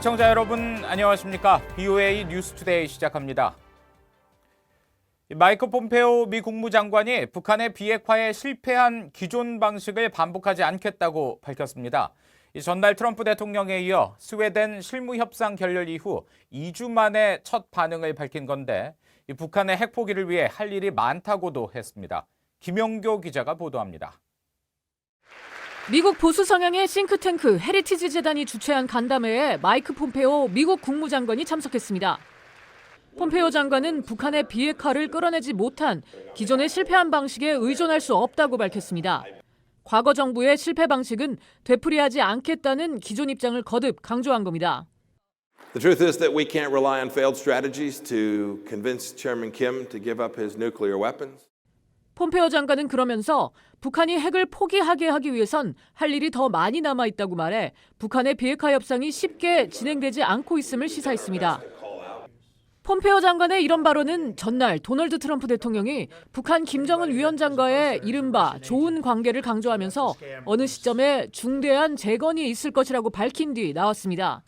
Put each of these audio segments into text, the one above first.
시청자 여러분 안녕하십니까? BOA 뉴스투데이 시작합니다. 마이크 폼페오 미 국무장관이 북한의 비핵화에 실패한 기존 방식을 반복하지 않겠다고 밝혔습니다. 전날 트럼프 대통령에 이어 스웨덴 실무협상 결렬 이후 2주 만에 첫 반응을 밝힌 건데 북한의 핵 포기를 위해 할 일이 많다고도 했습니다. 김영교 기자가 보도합니다. 미국 보수 성향의 싱크탱크 헤리티지 재단이 주최한 간담회에 마이크 폼페오 미국 국무장관이 참석했습니다. 폼페오 장관은 북한의 비핵화를 끌어내지 못한 기존의 실패한 방식에 의존할 수 없다고 밝혔습니다. 과거 정부의 실패 방식은 되풀이하지 않겠다는 기존 입장을 거듭 강조한 겁니다. The truth is that we can't rely on failed strategies to convince Chairman Kim to give up his nuclear weapons. 폼페오 장관은 그러면서 북한이 핵을 포기하게 하기 위해선 할 일이 더 많이 남아 있다고 말해 북한의 비핵화 협상이 쉽게 진행되지 않고 있음을 시사했습니다. 폼페오 장관의 이런 발언은 전날 도널드 트럼프 대통령이 북한 김정은 위원장과의 이른바 좋은 관계를 강조하면서 어느 시점에 중대한 재건이 있을 것이라고 밝힌 뒤 나왔습니다.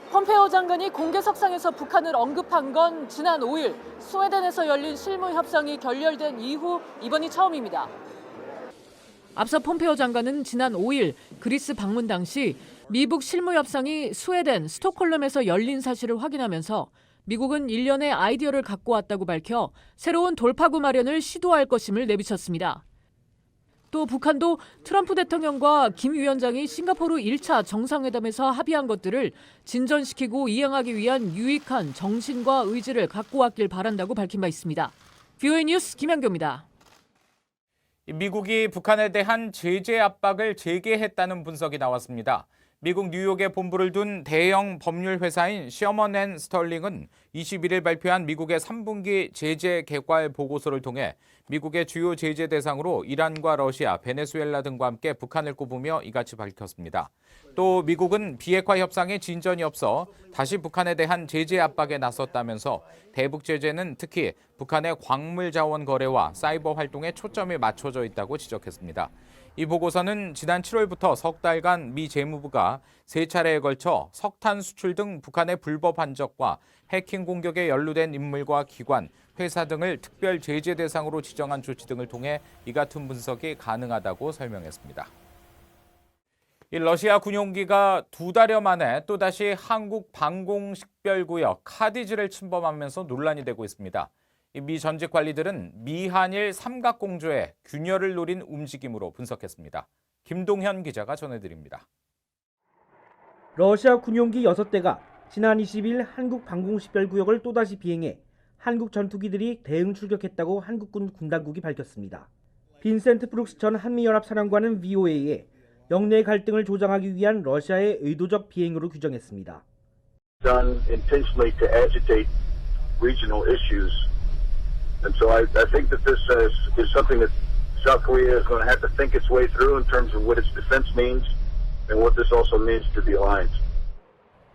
폼페오 장관이 공개석상에서 북한을 언급한 건 지난 5일 스웨덴에서 열린 실무협상이 결렬된 이후 이번이 처음입니다. 앞서 폼페오 장관은 지난 5일 그리스 방문 당시 미북 실무협상이 스웨덴 스톡홀름에서 열린 사실을 확인하면서 미국은 일련의 아이디어를 갖고 왔다고 밝혀 새로운 돌파구 마련을 시도할 것임을 내비쳤습니다. 또 북한도 트럼프 대통령과 김 위원장이 싱가포르 1차 정상회담에서 합의한 것들을 진전시키고 이행하기 위한 유익한 정신과 의지를 갖고 왔길 바란다고 밝힌 바 있습니다. BOA 뉴스 김현교입니다. 미국이 북한에 대한 제재 압박을 재개했다는 분석이 나왔습니다. 미국 뉴욕에 본부를 둔 대형 법률 회사인 셔먼 앤 스털링은 21일 발표한 미국의 3분기 제재 개괄 보고서를 통해 미국의 주요 제재 대상으로 이란과 러시아, 베네수엘라 등과 함께 북한을 꼽으며 이같이 밝혔습니다. 또 미국은 비핵화 협상에 진전이 없어 다시 북한에 대한 제재 압박에 나섰다면서 대북 제재는 특히 북한의 광물 자원 거래와 사이버 활동에 초점이 맞춰져 있다고 지적했습니다. 이 보고서는 지난 7월부터 석 달간 미 재무부가 3차례에 걸쳐 석탄 수출 등 북한의 불법 hand적과 해킹 공격에 연루된 인물과 기관, 회사 등을 특별 제재 대상으로 지정한 조치 등을 통해 이 같은 분석이 가능하다고 설명했습니다. 이 러시아 군용기가 2달여 만에 또다시 한국 방공식별구역 카디즈를 침범하면서 논란이 되고 있습니다. 미 전직 관리들은 미한일 삼각공조의 균열을 노린 움직임으로 분석했습니다. 김동현 기자가 전해드립니다. 러시아 군용기 6대가 지난 20일 한국 방공식별구역을 또다시 비행해 한국 전투기들이 대응 출격했다고 한국군 군당국이 밝혔습니다. 빈센트 브룩스 전 한미연합사령관은 VOA에 영내 갈등을 조장하기 위한 러시아의 의도적 비행으로 규정했습니다. Done intentionally to agitate regional issues. And so I think that this is something that South Korea is going to have to think its way through in terms of what its defense means and what this also means to the alliance.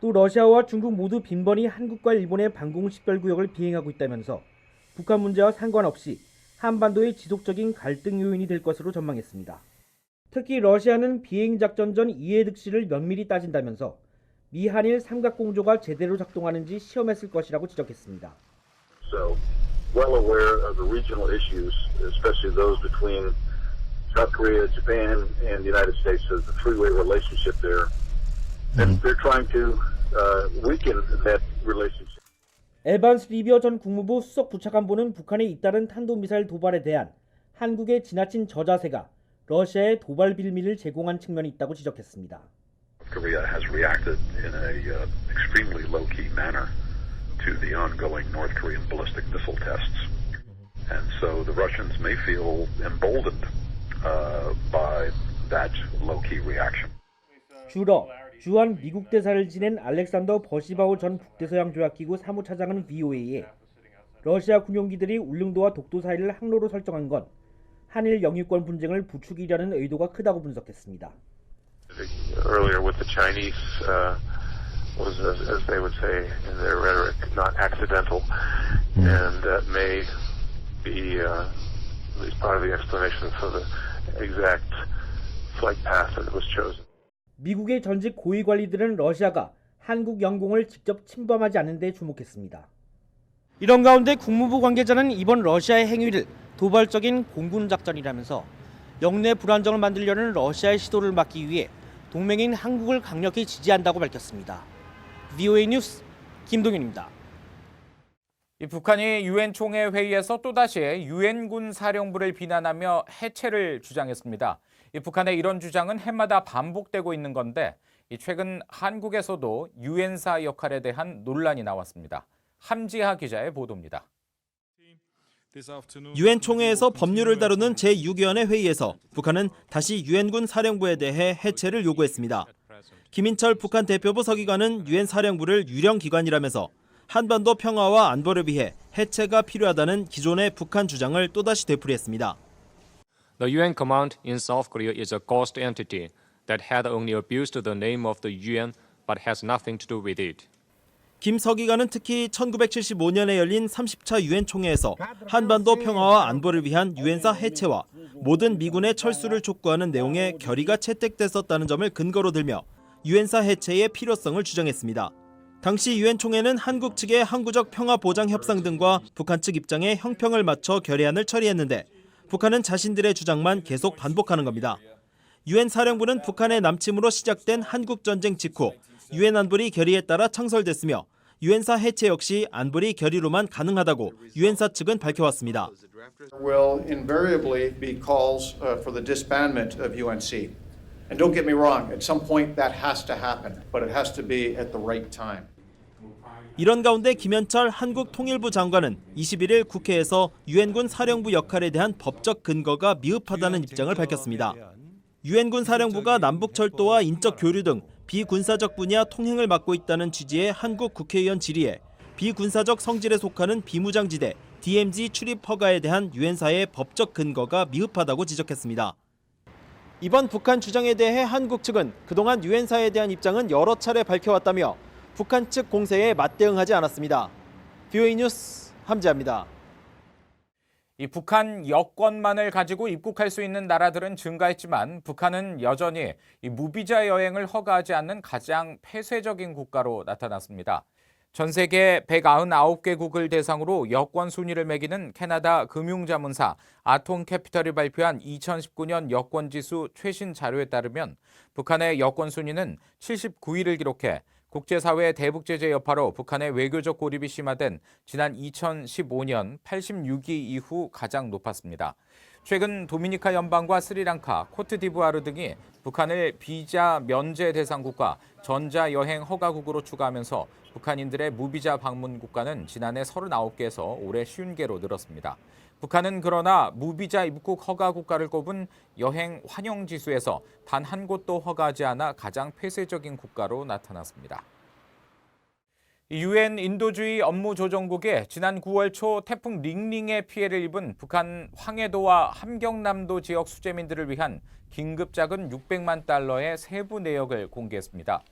또 러시아와 중국 모두 빈번히 한국과 일본의 방공식별구역을 비행하고 있다면서 북한 문제와 상관없이 한반도의 지속적인 갈등 요인이 될 것으로 전망했습니다. 특히 러시아는 비행작전 전 이해 득실을 면밀히 따진다면서 미한일 삼각공조가 제대로 작동하는지 시험했을 것이라고 지적했습니다. So, well aware of the regional issues, especially those between South Korea, Japan, and the United States, the three-way relationship there. And they're trying to weaken that relationship. 에반스 리비어 전 국무부 수석 부차관보는 북한의 잇따른 탄도미사일 도발에 대한 한국의 지나친 저자세가 러시아의 도발 빌미를 제공한 측면이 있다고 지적했습니다. Korea has reacted in a extremely low-key manner to the ongoing North Korean ballistic missile tests. And so the Russians may feel emboldened by that low-key reaction. 주러 주한 미국 대사를 지낸 알렉산더 버시바우 전 북대서양 조약기구 사무차장은 VOA에 러시아 군용기들이 울릉도와 독도 사이를 항로로 설정한 건 한일 영유권 분쟁을 부추기려는 의도가 크다고 분석했습니다. Earlier with the Chinese was, as they would say in their rhetoric, not accidental, and that may be at least part of the explanation for the exact flight path that was chosen. 미국의 전직 고위 관리들은 러시아가 한국 영공을 직접 침범하지 않는 데 주목했습니다. 이런 가운데 국무부 관계자는 이번 러시아의 행위를 도발적인 공군 작전이라면서 영내 불안정을 만들려는 러시아의 시도를 막기 위해 동맹인 한국을 강력히 지지한다고 밝혔습니다. VOA 뉴스 김동윤입니다. 이 북한이 유엔 총회 회의에서 또다시 유엔군 사령부를 비난하며 해체를 주장했습니다. 이 북한의 이런 주장은 해마다 반복되고 있는 건데 최근 한국에서도 유엔사 역할에 대한 논란이 나왔습니다. 함지하 기자의 보도입니다. 유엔 총회에서 법률을 다루는 제6위원회 회의에서 북한은 다시 유엔군 사령부에 대해 해체를 요구했습니다. 김인철 북한 대표부 서기관은 유엔 사령부를 유령 기관이라면서 한반도 평화와 안보를 위해 해체가 필요하다는 기존의 북한 주장을 또다시 되풀이했습니다. The UN command in South Korea is a ghost entity that had only abused the name of the UN but has nothing to do with it. 김 서기관은 특히 1975년에 열린 30차 유엔 총회에서 한반도 평화와 안보를 위한 유엔사 해체와 모든 미군의 철수를 촉구하는 내용의 결의가 채택됐었다는 점을 근거로 들며 유엔사 해체의 필요성을 주장했습니다. 당시 유엔 총회는 한국 측의 항구적 평화 보장 협상 등과 북한 측 입장에 형평을 맞춰 결의안을 처리했는데 북한은 자신들의 주장만 계속 반복하는 겁니다. 유엔 사령부는 북한의 남침으로 시작된 한국 전쟁 직후 유엔 안보리 결의에 따라 창설됐으며 유엔사 해체 역시 안보리 결의로만 가능하다고 유엔사 측은 밝혀왔습니다. Will invariably be calls for the disbandment of UNC. And don't get me wrong, at some point that has to happen, but it has to be at the right time. 이런 가운데 김현철 한국 통일부 장관은 21일 국회에서 유엔군 사령부 역할에 대한 법적 근거가 미흡하다는 입장을 밝혔습니다. 유엔군 사령부가 남북철도와 인적 교류 등 비군사적 분야 통행을 맡고 있다는 취지의 한국 국회의원 질의에 비군사적 성질에 속하는 비무장지대 DMZ 출입 허가에 대한 유엔사의 법적 근거가 미흡하다고 지적했습니다. 이번 북한 주장에 대해 한국 측은 그동안 유엔사에 대한 입장은 여러 차례 밝혀왔다며 북한 측 공세에 맞대응하지 않았습니다. VOA 뉴스 함지아입니다. 이 북한 여권만을 가지고 입국할 수 있는 나라들은 증가했지만 북한은 여전히 이 무비자 여행을 허가하지 않는 가장 폐쇄적인 국가로 나타났습니다. 전 세계 199개국을 대상으로 여권 순위를 매기는 캐나다 금융자문사 아톰캐피털이 발표한 2019년 여권지수 최신 자료에 따르면 북한의 여권 순위는 79위를 기록해 국제사회의 대북제재 여파로 북한의 외교적 고립이 심화된 지난 2015년 86위 이후 가장 높았습니다. 최근 도미니카 연방과 스리랑카, 코트디부아르 등이 북한을 비자 면제 대상국과 전자여행 허가국으로 추가하면서 북한인들의 무비자 방문 국가는 지난해 39개에서 올해 50개로 늘었습니다. 북한은 그러나 무비자 입국 허가 국가를 꼽은 여행 환영 지수에서 단 한 곳도 허가하지 않아 가장 폐쇄적인 국가로 나타났습니다. 유엔 인도주의 업무조정국이 지난 9월 초 태풍 링링의 피해를 입은 북한 황해도와 함경남도 지역 수재민들을 위한 긴급자금 600만 달러의 세부 내역을 공개했습니다.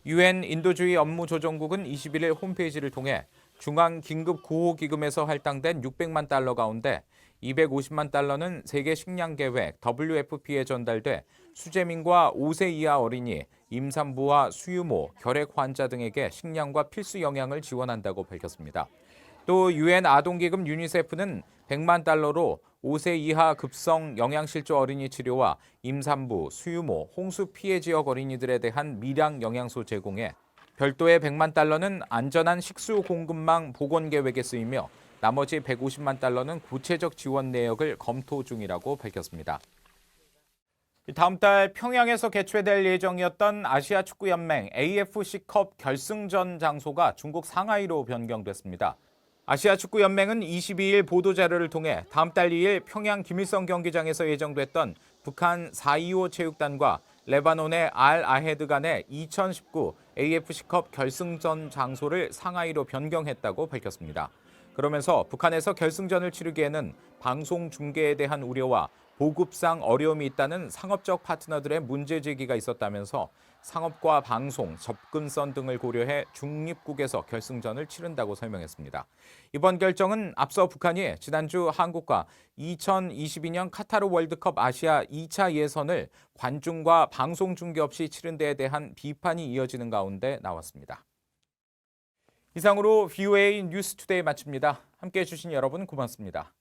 유엔 인도주의 업무조정국은 21일 홈페이지를 통해 중앙긴급구호기금에서 할당된 600만 달러 가운데 250만 달러는 세계식량계획 WFP에 전달돼 수재민과 5세 이하 어린이, 임산부와 수유모, 결핵 환자 등에게 식량과 필수 영양을 지원한다고 밝혔습니다. 또 유엔 아동기금 유니세프는 100만 달러로 5세 이하 급성 영양실조 어린이 치료와 임산부, 수유모, 홍수 피해 지역 어린이들에 대한 미량 영양소 제공에 별도의 100만 달러는 안전한 식수 공급망 복원 계획에 쓰이며 나머지 150만 달러는 구체적 지원 내역을 검토 중이라고 밝혔습니다. 다음 달 평양에서 개최될 예정이었던 아시아 축구연맹 AFC컵 결승전 장소가 중국 상하이로 변경됐습니다. 아시아 축구연맹은 22일 보도자료를 통해 다음 달 2일 평양 김일성 경기장에서 예정됐던 북한 425 체육단과 레바논의 알 아헤드 간의 2019 AFC컵 결승전 장소를 상하이로 변경했다고 밝혔습니다. 그러면서 북한에서 결승전을 치르기에는 방송 중계에 대한 우려와 보급상 어려움이 있다는 상업적 파트너들의 문제 제기가 있었다면서 상업과 방송, 접근성 등을 고려해 중립국에서 결승전을 치른다고 설명했습니다. 이번 결정은 앞서 북한이 지난주 한국과 2022년 카타르 월드컵 아시아 2차 예선을 관중과 방송 중계 없이 치른 데에 대한 비판이 이어지는 가운데 나왔습니다. 이상으로 VOA 뉴스투데이 마칩니다. 함께해 주신 여러분 고맙습니다.